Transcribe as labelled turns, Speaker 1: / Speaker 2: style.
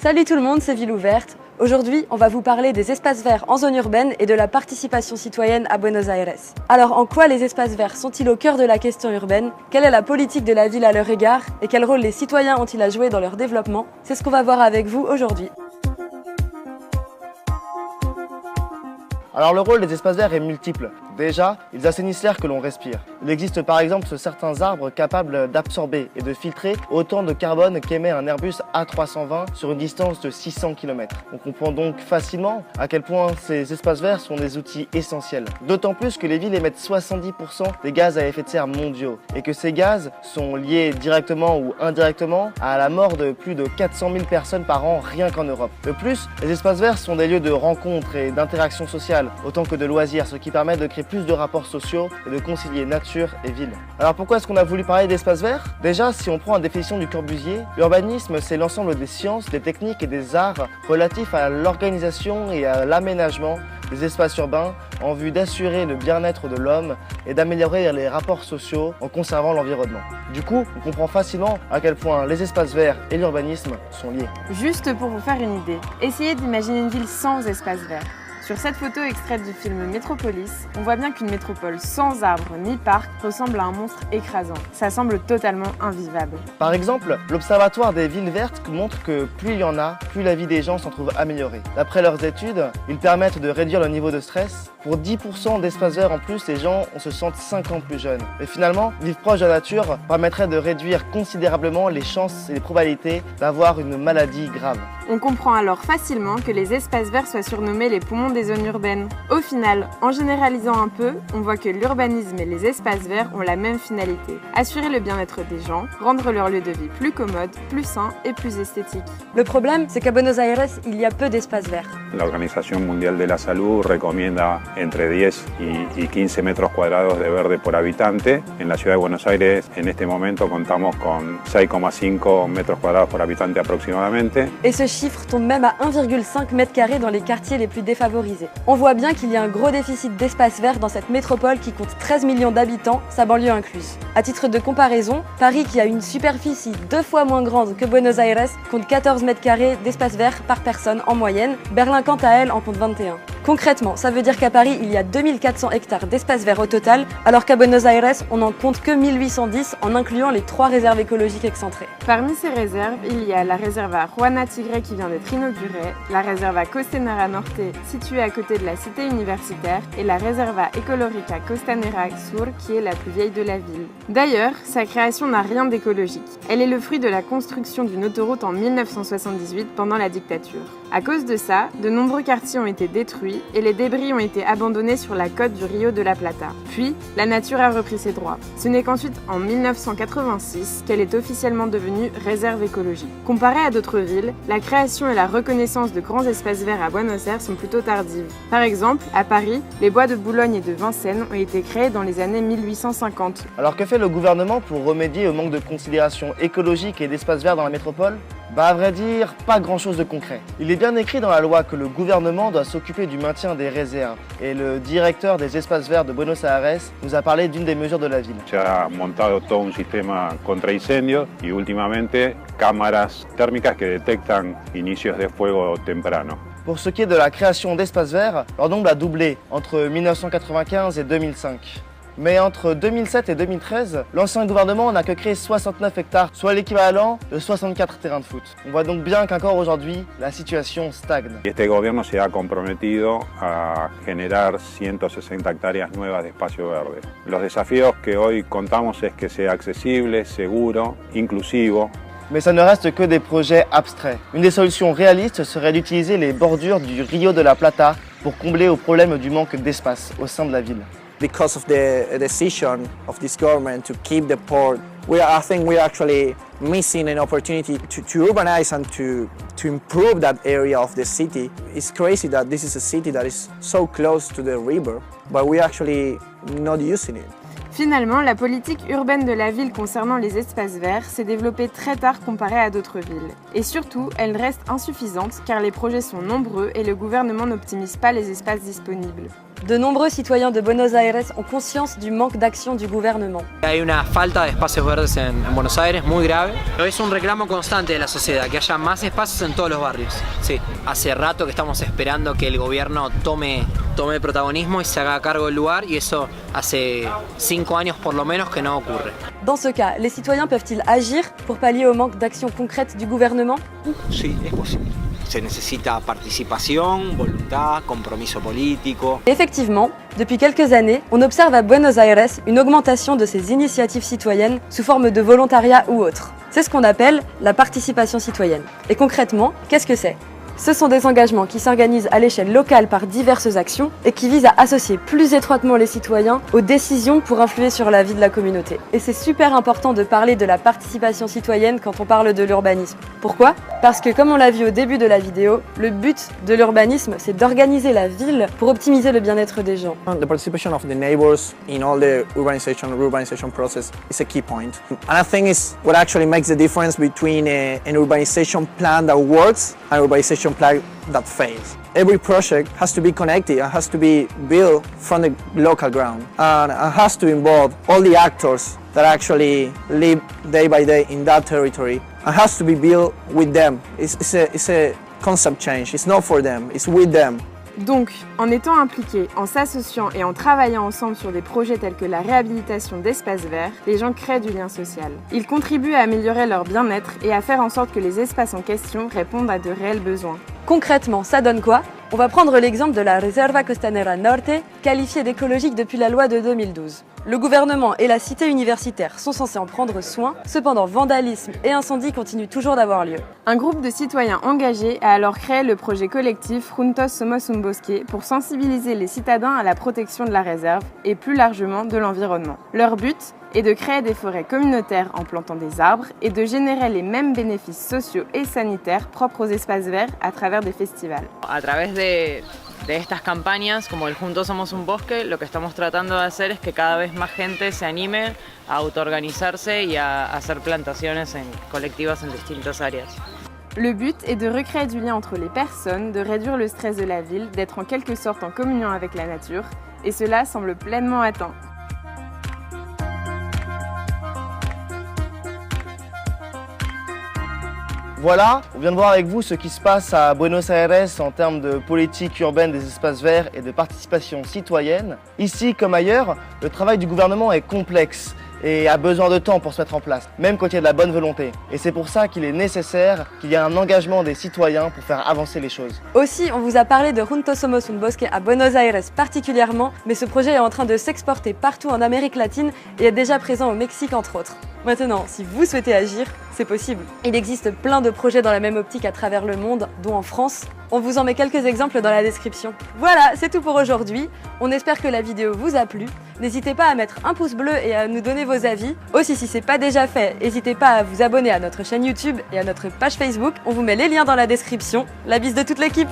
Speaker 1: Salut tout le monde, c'est Ville Ouverte. Aujourd'hui, on va vous parler des espaces verts en zone urbaine et de la participation citoyenne à Buenos Aires. Alors, en quoi les espaces verts sont-ils au cœur de la question urbaine? Quelle est la politique de la ville à leur égard? Et quel rôle les citoyens ont-ils à jouer dans leur développement? C'est ce qu'on va voir avec vous aujourd'hui.
Speaker 2: Alors le rôle des espaces verts est multiple. Déjà, ils assainissent l'air que l'on respire. Il existe par exemple certains arbres capables d'absorber et de filtrer autant de carbone qu'émet un Airbus A320 sur une distance de 600 km. On comprend donc facilement à quel point ces espaces verts sont des outils essentiels. D'autant plus que les villes émettent 70% des gaz à effet de serre mondiaux et que ces gaz sont liés directement ou indirectement à la mort de plus de 400 000 personnes par an rien qu'en Europe. De plus, les espaces verts sont des lieux de rencontres et d'interaction sociale autant que de loisirs, ce qui permet de créer plus de rapports sociaux et de concilier nature et ville. Alors pourquoi est-ce qu'on a voulu parler d'espaces verts? Déjà, si on prend la définition du Corbusier, l'urbanisme c'est l'ensemble des sciences, des techniques et des arts relatifs à l'organisation et à l'aménagement des espaces urbains en vue d'assurer le bien-être de l'homme et d'améliorer les rapports sociaux en conservant l'environnement. Du coup, on comprend facilement à quel point les espaces verts et l'urbanisme sont liés.
Speaker 3: Juste pour vous faire une idée, essayez d'imaginer une ville sans espaces verts. Sur cette photo extraite du film Métropolis, on voit bien qu'une métropole sans arbres ni parcs ressemble à un monstre écrasant. Ça semble totalement invivable. Par exemple,
Speaker 2: l'Observatoire des villes vertes montre que plus il y en a, plus la vie des gens s'en trouve améliorée. D'après leurs études, ils permettent de réduire le niveau de stress. Pour 10% d'espaces verts en plus, les gens se sentent 5 ans plus jeunes. Et finalement, vivre proche de la nature permettrait de réduire considérablement les chances et les probabilités d'avoir une maladie grave.
Speaker 3: On comprend alors facilement que les espaces verts soient surnommés les poumons des zones urbaines. Au final, en généralisant un peu, on voit que l'urbanisme et les espaces verts ont la même finalité. Assurer le bien-être des gens, rendre leur lieu de vie plus commode, plus sain et plus esthétique.
Speaker 1: Le problème, c'est qu'à Buenos Aires, il y a peu d'espaces verts.
Speaker 4: La Organización Mundial de la Salud recomienda entre 10 y 15 metros cuadrados de verde por habitante. En la ciudad de Buenos Aires, en este momento, contamos con 6,5 metros cuadrados por habitante aproximadamente.
Speaker 1: Et ce chiffre tombe même à 1,5 m² dans les quartiers les plus défavorisés. On voit bien qu'il y a un gros déficit d'espace vert dans cette métropole qui compte 13 millions d'habitants, sa banlieue incluse. À titre de comparaison, Paris, qui a une superficie 2 fois moins grande que Buenos Aires, compte 14 m² d'espace vert par personne en moyenne. Berlin, quant à elle, en compte 21. Concrètement, ça veut dire qu'à Paris, il y a 2400 hectares d'espace vert au total, alors qu'à Buenos Aires, on n'en compte que 1810 en incluant les 3 réserves écologiques excentrées.
Speaker 3: Parmi ces réserves, il y a la Reserva Juana Tigre qui vient d'être inaugurée, la Reserva Costanera Norte située à côté de la cité universitaire et la Reserva Ecológica Costanera Sur qui est la plus vieille de la ville. D'ailleurs, sa création n'a rien d'écologique. Elle est le fruit de la construction d'une autoroute en 1978 pendant la dictature. À cause de ça, de nombreux quartiers ont été détruits et les débris ont été abandonnés sur la côte du Rio de la Plata. Puis, la nature a repris ses droits. Ce n'est qu'ensuite, en 1986, qu'elle est officiellement devenue réserve écologique. Comparée à d'autres villes, la création et la reconnaissance de grands espaces verts à Buenos Aires sont plutôt tardives. Par exemple, à Paris, les bois de Boulogne et de Vincennes ont été créés dans les années 1850.
Speaker 2: Alors que fait le gouvernement pour remédier au manque de considération écologique et d'espaces verts dans la métropole? À vrai dire, pas grand chose de concret. Il est bien écrit dans la loi que le gouvernement doit s'occuper du maintien des réserves et le directeur des espaces verts de Buenos Aires nous a parlé d'une des mesures de la ville.
Speaker 4: Se ha montado todo un sistema contra incendios y últimamente cámaras térmicas que detectan inicios de fuego temprano.
Speaker 2: Pour ce qui est de la création d'espaces verts, leur nombre a doublé entre 1995 et 2005. Mais entre 2007 et 2013, l'ancien gouvernement n'a que créé 69 hectares, soit l'équivalent de 64 terrains de foot. On voit donc bien qu'encore aujourd'hui, la situation stagne.
Speaker 4: Este gobierno se ha comprometido a generar 160 hectáreas nuevas de espacio verde. Los desafíos que hoy contamos es que sea accesible, seguro, inclusivo.
Speaker 2: Mais ça ne reste que des projets abstraits. Une des solutions réalistes serait d'utiliser les bordures du Rio de la Plata pour combler au problème du manque d'espace au sein de la ville.
Speaker 5: Because of the decision of this government to keep the port, I think we're actually missing an opportunity to urbanize and to improve that area of the city. It's crazy that this is a city that is so close to the river, but we're actually not using it.
Speaker 3: Finalement, la politique urbaine de la ville concernant les espaces verts s'est développée très tard comparée à d'autres villes. Et surtout, elle reste insuffisante car les projets sont nombreux et le gouvernement n'optimise pas les espaces disponibles.
Speaker 1: De nombreux citoyens de Buenos Aires ont conscience du manque d'action du gouvernement.
Speaker 6: Hay una falta de espacios verdes en Buenos Aires muy grave. Es un reclamo constante de la sociedad, que haya más espacios en todos los barrios. Sí, hace rato que estamos esperando que el gobierno tome el protagonismo y se haga cargo del lugar, y eso hace 5 años por lo menos que no ocurre.
Speaker 1: Dans ce cas, les citoyens peuvent-ils agir pour pallier au manque d'action concrète du gouvernement?
Speaker 7: Sí, es posible. Se necesita participación, voluntad, compromiso político.
Speaker 1: Effectivement, depuis quelques années, on observe à Buenos Aires une augmentation de ces initiatives citoyennes sous forme de volontariat ou autre. C'est ce qu'on appelle la participation citoyenne. Et concrètement, qu'est-ce que c'est ? Ce sont des engagements qui s'organisent à l'échelle locale par diverses actions et qui visent à associer plus étroitement les citoyens aux décisions pour influer sur la vie de la communauté. Et c'est super important de parler de la participation citoyenne quand on parle de l'urbanisme. Pourquoi ? Parce que comme on l'a vu au début de la vidéo, le but de l'urbanisme, c'est d'organiser la ville pour optimiser le bien-être des gens.
Speaker 5: The participation of the neighbors in all the urbanization process is a key point. And I think it's what actually makes the difference between an urbanization plan that works and an urbanization plan that fails. Every project has to be connected and has to be built from the local ground, and it has to involve all the actors that actually live day by day in that territory, and has to be built with them. It's a concept change. It's not for them, it's with them.
Speaker 3: Donc, en étant impliqués, en s'associant et en travaillant ensemble sur des projets tels que la réhabilitation d'espaces verts, les gens créent du lien social. Ils contribuent à améliorer leur bien-être et à faire en sorte que les espaces en question répondent à de réels besoins.
Speaker 1: Concrètement, ça donne quoi ? On va prendre l'exemple de la Reserva Costanera Norte, qualifiée d'écologique depuis la loi de 2012. Le gouvernement et la cité universitaire sont censés en prendre soin, cependant vandalisme et incendie continuent toujours d'avoir lieu.
Speaker 3: Un groupe de citoyens engagés a alors créé le projet collectif Juntos Somos un Bosque pour sensibiliser les citadins à la protection de la réserve et plus largement de l'environnement. Leur but est de créer des forêts communautaires en plantant des arbres et de générer les mêmes bénéfices sociaux et sanitaires propres aux espaces verts à travers des festivals.
Speaker 8: A través de estas campañas, como el Juntos Somos un Bosque, lo que estamos tratando de hacer es que cada vez más gente se anime a autoorganizarse y a hacer plantaciones colectivas en distintas áreas.
Speaker 3: Le but est de recréer du lien entre les personnes, de réduire le stress de la ville, d'être en quelque sorte en communion avec la nature, et cela semble pleinement atteint.
Speaker 2: Voilà, on vient de voir avec vous ce qui se passe à Buenos Aires en termes de politique urbaine des espaces verts et de participation citoyenne. Ici, comme ailleurs, le travail du gouvernement est complexe et a besoin de temps pour se mettre en place, même quand il y a de la bonne volonté. Et c'est pour ça qu'il est nécessaire qu'il y ait un engagement des citoyens pour faire avancer les choses.
Speaker 1: Aussi, on vous a parlé de Juntos Somos un Bosque à Buenos Aires particulièrement, mais ce projet est en train de s'exporter partout en Amérique latine et est déjà présent au Mexique entre autres. Maintenant, si vous souhaitez agir, c'est possible. Il existe plein de projets dans la même optique à travers le monde, dont en France. On vous en met quelques exemples dans la description. Voilà, c'est tout pour aujourd'hui. On espère que la vidéo vous a plu. N'hésitez pas à mettre un pouce bleu et à nous donner vos avis. Aussi, si c'est pas déjà fait, n'hésitez pas à vous abonner à notre chaîne YouTube et à notre page Facebook. On vous met les liens dans la description. La bise de toute l'équipe!